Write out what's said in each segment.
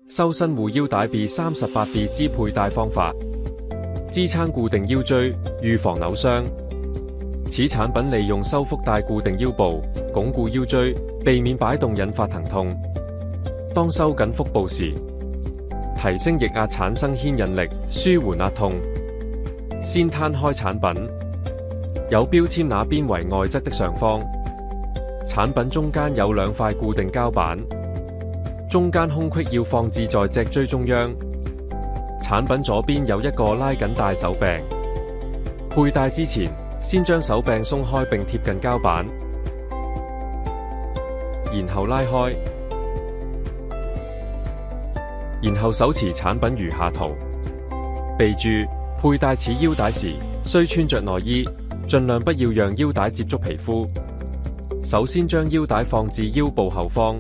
修身護腰帶 B38B 之佩戴方法，支撐固定腰椎，預防扭傷。此產品利用收腹帶固定腰部，鞏固腰椎，避免擺動引發疼痛。當收緊腹部時，提升逆壓產生牽引力，舒緩壓痛。先攤開產品，有標籤那邊為外側的上方。產品中間有2塊固定膠板，中間空隙要放置在脊椎中央。產品左邊有一個拉緊帶手柄，佩戴之前先將手柄鬆開並貼近膠板，然後拉開，然後手持產品如下圖。備註：佩戴此腰帶時，需穿着內衣，盡量不要讓腰帶接觸皮膚。首先將腰帶放置腰部後方，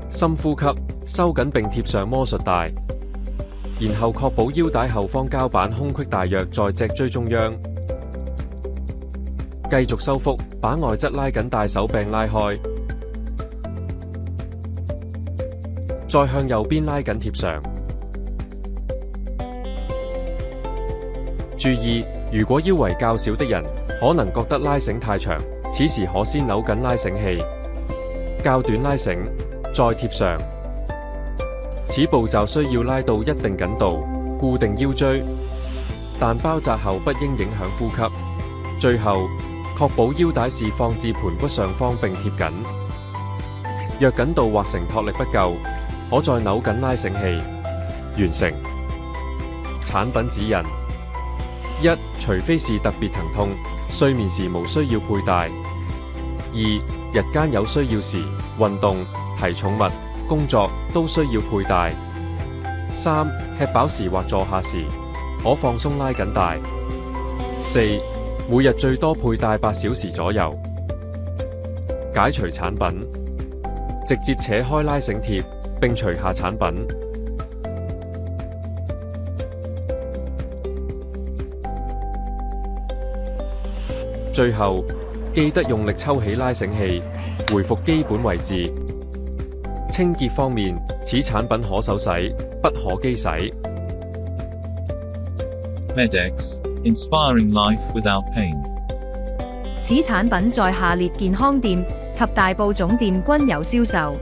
深呼吸，收緊並貼上魔術帶，然後確保腰帶後方膠板空隙大約在脊椎中央。繼續收腹，把外側拉緊帶手柄拉開，再向右邊拉緊貼上。注意，如果腰圍較小的人，可能覺得拉繩太長，此時可先扭緊拉繩器，較短拉繩，再貼上。此步驟需要拉到一定緊度，固定腰椎，但包紮後不應影響呼吸。最後，確保腰帶是放置盆骨上方並貼緊。若緊度或承托力不夠，可再扭緊拉繩器。完成。產品指引：1. 除非是特別疼痛，睡眠時無需要佩戴； 2. 日間有需要時，運動、提重物、工作都需要佩戴； 3. 吃飽時或坐下時，可放鬆拉緊帶； 4. 每日最多佩戴8小時左右。解除產品，直接扯開拉繩貼，並除下產品。最後，記得用力抽起拉繩器，回復基本位置。清潔方面，此產品可手洗，不可機洗。Med-X, inspiring life without pain。此產品在下列健康店及大埔總店均有銷售。